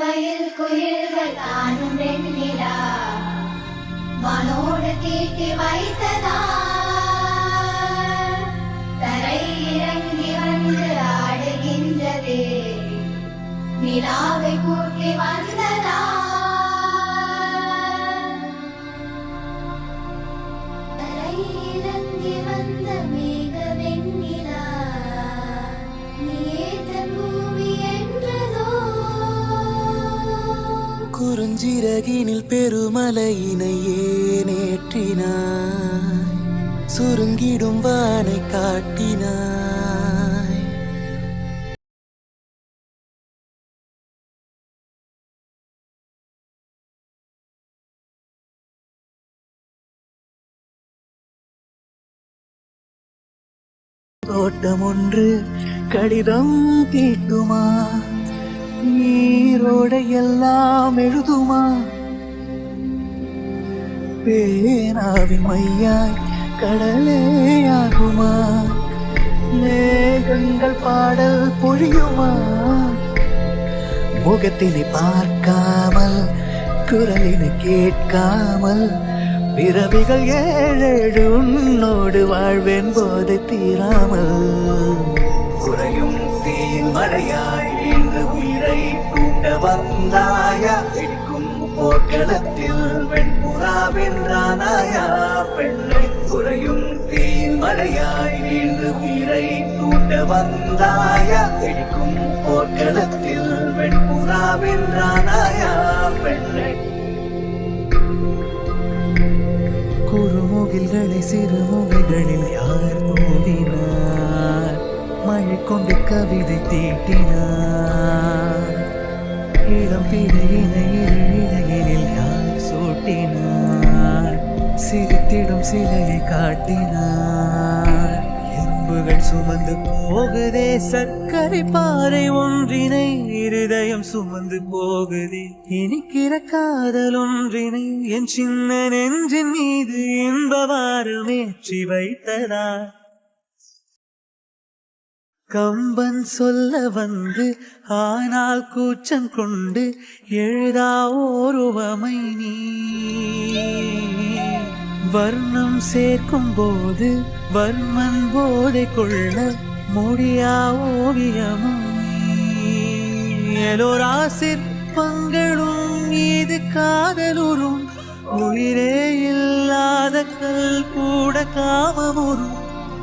வயல் குயில்கள் தானும் வெண்ணிலா மனோடு தீட்டி வைத்ததா தரை இறங்கி வந்து ஆடுகின்றதே நிலாவை கூட்டி வந்ததா தரை இறங்கி வந்த மேக வெண்ணிலா நீயே தன் பூமி என்றதோ குறுஞ்சிறகினில் பெருமலையினை ஏனேற்றினாய் சுருங்கிடும் வானை காட்டினாய் தோட்டம் ஒன்று கடிதம் தீட்டுமா நீரோடையெல்லாம் எழுதுமா பேனாவின் மையாய் கடலேயாகுமா மேகங்கள் பாடல் பொழியுமா முகத்தினை பார்க்காமல் குரலினை கேட்காமல் பிறவிகள் ஏழேழு உன்னோடு வாழ்வேன் போதை தீராமல் உறையும் தீயின் மழையாய் இந்த உயிரை தூண்ட வந்தாயா இருக்கும் போர்க்களத்தில் வெண்புறா வென்றானாயா பெண்ணை உறையும் தீயின் மழையாய் இந்த உயிரை தூண்ட வந்தாயா இருக்கும் போர்க்களத்தில் வெண்புறா வென்றானாயா பெண்ணை குறுமுகில்களை சிறுமுகைகளில் யார் தூவினார் மழை கொண்டு கவிதை தீட்டினார் இளம் பிறையினை இடையினில் யார் சூட்டினார் சிரித்திடும் சிலையை காட்டினார் எறும்புகள் சுமந்து போகுதே சர்க்கரை பாறை ஒன்றினை இருதயம் சுமந்து போகுதே இனிக்கிற காதல் ஒன்றினை என் சின்ன நெஞ்சின் மீது இன்பவாரம் ஏற்றி வைத்ததா கம்பன் சொல்ல வந்து ஆனால் கூச்சம் கொண்டு எழுதா ஓருவமை நீ வர்ணம் சேர்க்கும் போது வர்மன் போதை கொள்ள முடியா ஓவியமும் எலோரா சிற்பங்களும் மீது காதலுறும் உயிரே இல்லாத கல் கூட காமமுறும்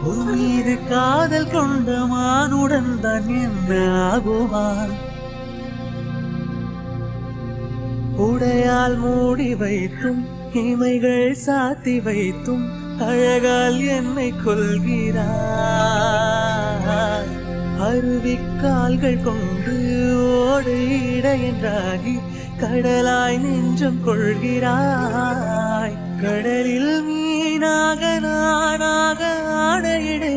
உன் மீது காதல் கொண்ட மானுடன் தான் என்ன ஆகுவான் உடையால் மூடி வைத்தும் இமைகள் சாத்தி வைத்தும் அழகால் என்னை கொள்கிறாய் அருவிக்கால்கள் கொண்டு ஓடு இடையென்றாகி கடலாய் நெஞ்சம் கொள்கிறாய் கடலில் மீனாக நானாக ஆடையிடு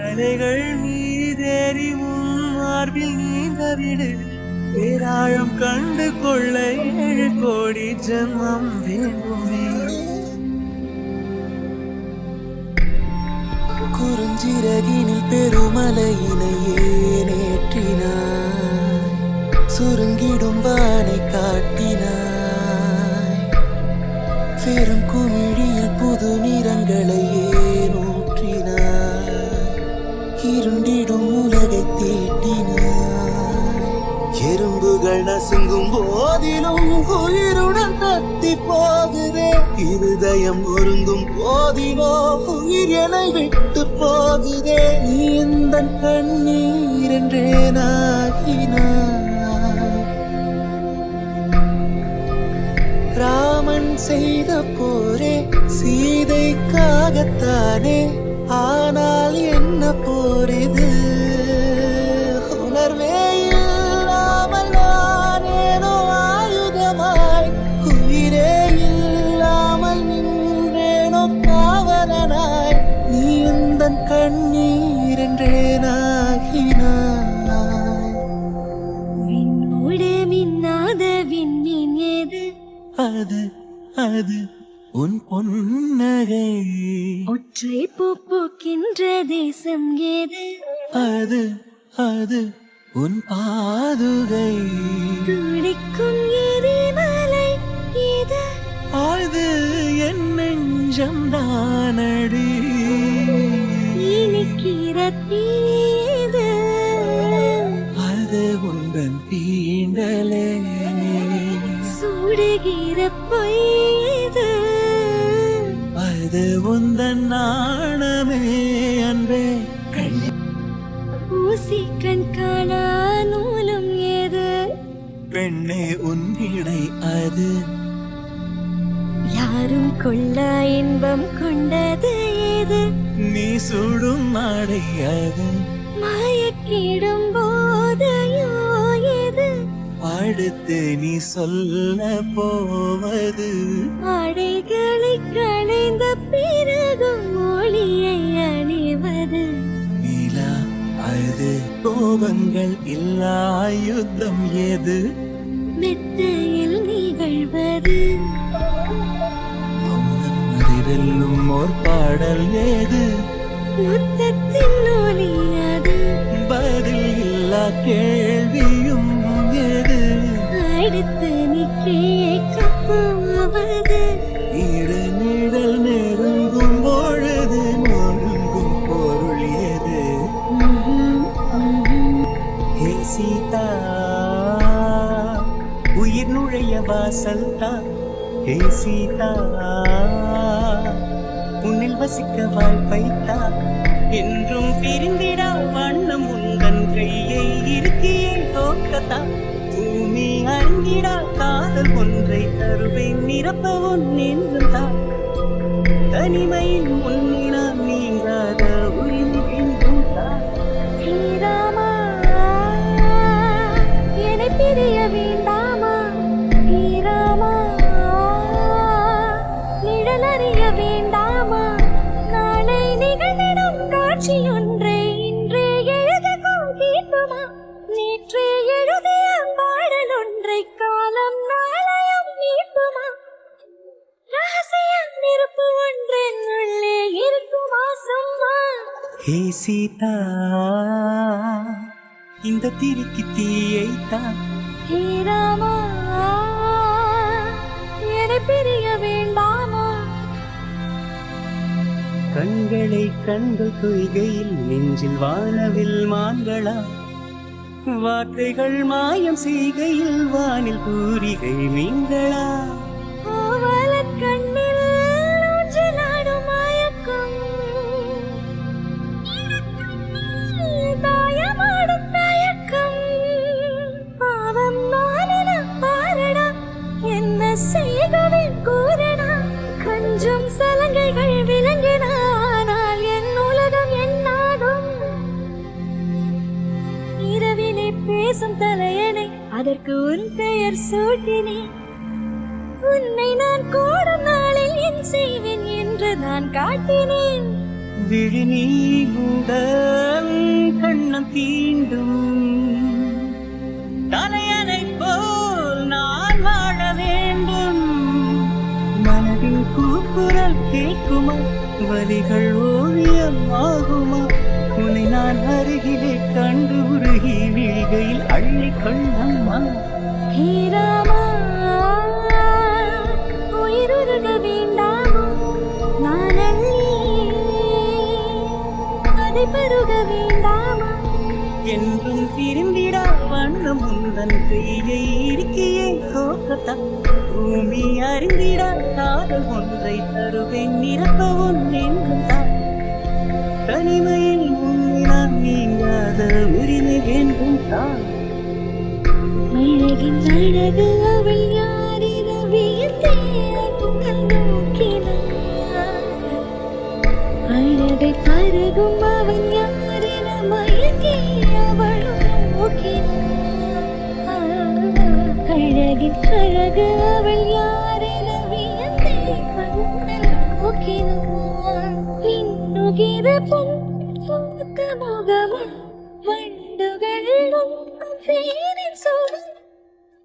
அலைகள் மீதேறி உன் மார்பில் நீந்தவிடு பேராழம் கண்டு கொள்ள 7 கோடி ஜென்மம் வேண்டுமே குறுஞ்சிறகினில் பெருமலையினை ஏனேற்றினாய் சுருங்கிடும் வானை காட்டினாய் பெரும் குமிழியில் புது நிறங்களை ஏனூற்றினாய் இருண்டிடும் உலகை தீட்டினாய் எறும்புகள் நசுங்கும் போதிலும் உயிருடன் தத்தி போகுதே இருதயம் ஒருங்கும் போதிலோ உயிர் என விட்டு போகுதே நீ இந்த கண்ணீர் என்றே நாகினாய் ராமன் செய்த போரே சீதைக்காகத்தானே ஆனால் என்ன போர் இது உணர்வே இல்லாமல் நானேனோ ஆயுதமாய் உயிரே இல்லாமல் நின்றேனோ காவலனாய் நீ உந்தன் கண்ணீர் என்றே நாகினாய் விண்ணோடு மின்னாத விண்மீன் ஏது அது அது உன் பொன்னகை ஒற்றை பூ பூக்கின்ற தேசம் ஏது அது அது உன் பாதுகை துடி ஜொலிக்கும் எரிமலை இது. அது என் நெஞ்சம் தானடி. இனிக்கிற தீது அது உந்தன் தீண்டலே. சுடுகிற பொய்து அது உந்தன் நாணமே அன்பே. ஊசி கண் காணா நூலும் ஏது. பெண்ணே உன்னிடை அது. யாரும் கொள்ள இன்பம் கொண்டது ஏது. நீ சுடும் ஆடை அது. மயக்கிடும் போதையோ ஏது. அடுத்து நீ சொல்ல போவது ஆடைகளை களைந்த பிறகும் மொழியை அணிவது. நிலா அது. கோபங்கள் இல்லா யுத்தம் ஏது. மெத்தையில் நிகழ்வது. மௌனம் அதிரெல்லும் ஓர் பாடல் ஏது. முத்தத்தின் ஒலி அது. பதில் இல்லா கேள்வியும் ஏது. அடுத்து நீ கேட்கப் போவது. இரு நிழல் நெருங்கும் பொழுது நொறுங்கும் பொருள் ஏது. ஹே சீதா, உயிர் நுழைய வாசல் தான். ஹே சீதா, உன்னில் வசிக்க வாய்ப்பைத்தா. என்றும் பிரிந்திடா வண்ணம் உந்தன் கையை இருக்கியே தோக்கத்தா. பூமி அறிந்திடா காதல் ஒன்றை தருவேன் நிரப்ப ஒன்றென்றும் தான். தனிமையில் முன்னினால் நீங்காத உரிமை என்றும் தான். ஸ்ரீராமா, என்னை பிரிய வேண்டாமா. ஸ்ரீராமா, நிழல் அறிய வேண்டாமா. நாளை நிகழ்ந்திடும் காட்சி ஒன்றை இன்றே எழுதவும் கேட்புமா. நேற்று எழுதிய பாடல் ஒன்றை காலம் நாளையும் நீட்டுமா. ரகசிய நெருப்பு ஒன்றின் உள்ளே இருக்குமா சும்மா. ஹே சீதா, இந்த திரிக்கு தீயைத்தா. ஸ்ரீராமா, என்னை பிரிய வேண்டாமா. கண்களை கண்கள் கொய்கையில் நெஞ்சில் வானவில் மான்களா. வார்த்தைகள் மாயம் செய்கையில் வானில் பூரிகை மீன்களா. ஓவலக் கண்ணில் ஊஞ்சலாடும் மயக்கம். இளக்கண்ணில் தாயமாடும் தயக்கம். பாவம் நானென பாரடா, என்ன செய்கவே கூறடா. கொஞ்சம் சலங்கைகள் விளங்கின, ஆனால் என் உலகம் என்னாகும். இரவிலே பேசும் தலையணை, அதற்கு உன் பெயர் சூட்டினேன். உன்னை நான் கூடும் நாளில் என் செய்வேன் என்று நான் காட்டினேன். விழிநீங்குடன் கண்ணம் தீண்டும் தலையணை போல் நான் வாழ வேண்டும். மனதின் கூக்குரல் கேட்குமா, வலிகள் ஓவியம் ஆகுமா. உன்னை நான் அருகிலே கண்டு உருகி வீழ்கையில் அள்ளி கொள்ளம்மா. ஹீராமா, உயிருருக வேண்டாமா. நான் அள்ளி அதை பருக வேண்டாமா. என்றும் திரும்பிடா வண்ணம் உந்தன் கையை இருக்கியே கோக்கத்தா. பூமி அறிந்திடா காதல் ஒன்றை தருவேன் நிரப்ப ஒன்றென்றும் தான். தனிமையில் உன்னினால் நீங்காத உரிமை வேண்டும் தான். அழகின் அழகு அவள் யாரின வியந்தே நோக்கினார். அழகை பருகும் அவன் யாரின மயங்கி அவளும் நோக்கினார். அழகின் அழகு அவள் யாரின வியந்தே நோக்கினார். பின்னுகிற பொன் பூத்த முகமும் வண்டுகள் பேரின் சுகம்.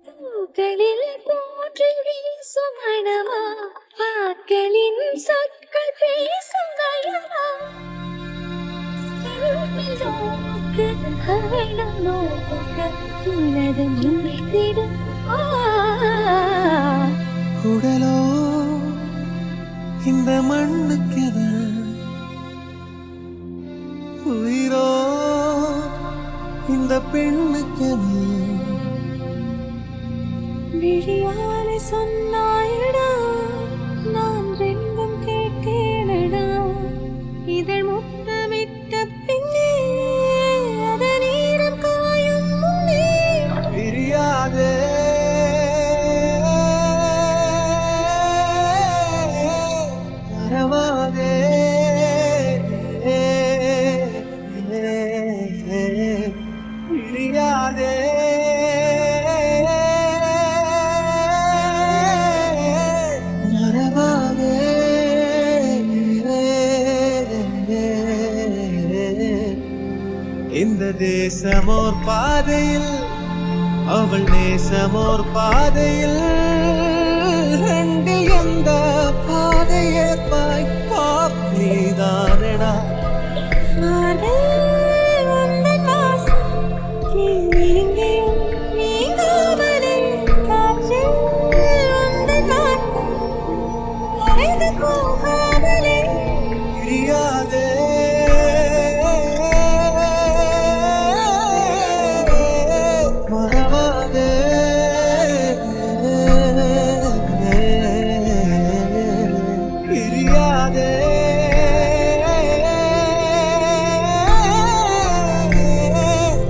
பூக்களில் போற்றி வீசும் மனமா, வாக்களின் சொற்கள் பேசும் நயமா. நோக்கு அவளும் நோக்க உலகம் உன்னை தேடும் பெண்ணுக்கு விழியாலே சொன்னாயடா நான் ரெண்டும் கேட்டேனடா இதழ் முத்தமிட்ட பின்னே அத நீரம் காயும் முன்னே பிரியாதே மறவாதே பிரியாதே இந்த தேசமோர் பாதையில் அவள் நேசமோர் பாதையில் ரெண்டில் எந்த பாதையே பாய் நீதானடா பிரியாதே மறவாதே பிரியாதே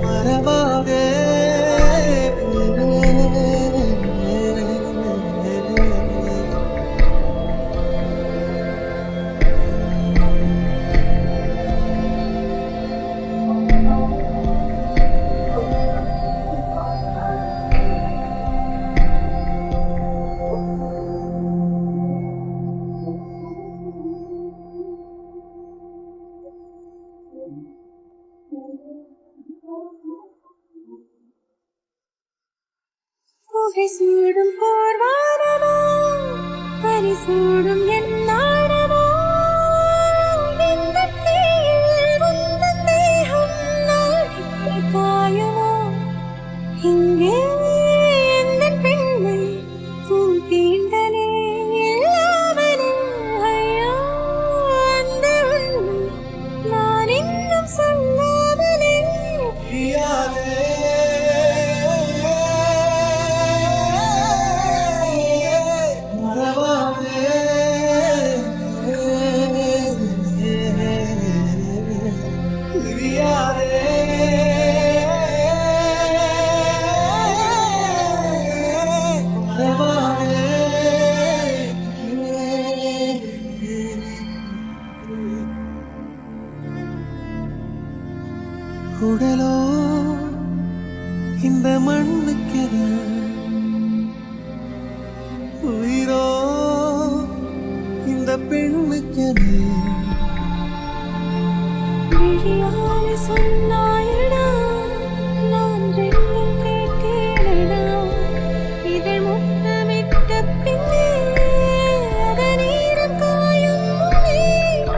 மறவாதே புகை சூடும் போர்வானமோ பரிசூடும் என் நாடமோ இன்பத்தீயில் உந்தன் தேகம் நாடிக்கு காயுமோ இங்கே எந்தன் பெண்மை உன் தீண்டலே இல்லாமலும் ஐயோ அந்த உண்மை நான் இன்னும் சொல்லாமலே பிரியாதே உடலோ இந்த மண்ணுக்கென உயிரோ இந்த பெண்ணுக்கென விழியாலே சொன்னாயடா நான் ரெண்டும் கேட்டேனடா இதழ் முத்தமிட்ட பின்னே அத நீரம் காயும் முன்னே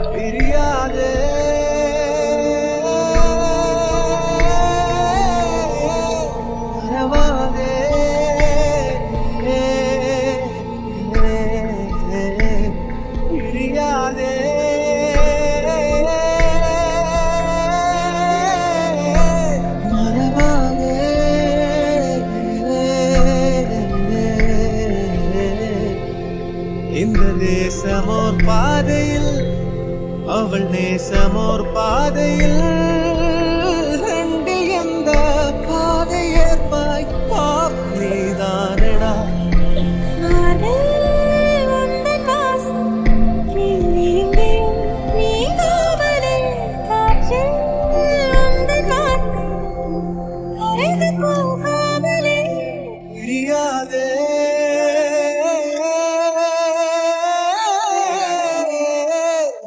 பிரியாதே மறவாதே பிரியாதே இந்த தேசமோர் பாதையில் அவள் நேசமோர் பாதையில் ரெண்டில் எந்த பாதையேற்பாய் நீதானடா உந்தன் வாசம் எங்கெங்கேயும் நீங்காமலே காற்றில் உந்தன் வார்த்தை கரைந்து போகாமலே பிரியாதே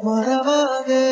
மறவாதே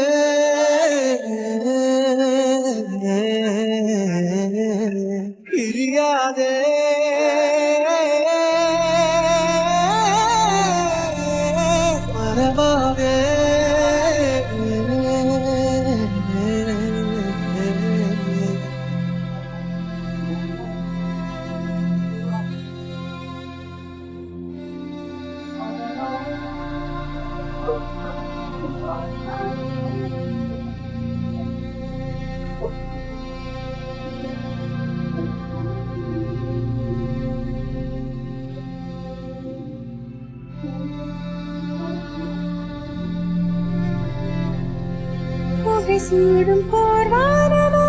முடிசூடும் போர்வானமோ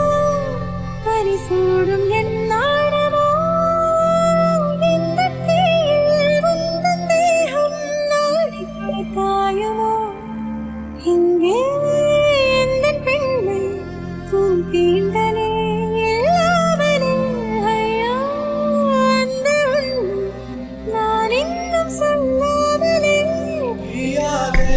பரிசூடும் என் நாடமோ இந்த தீயில் உந்தன் தேகம் நாளைக்கு காயுமோ இங்கே எந்தன் பெண்மை தூள் தீண்டனே இல்லாமலே ஐயோ அந்த உண்மை நான் இன்னும் சொல்லாமலே பிரியாதே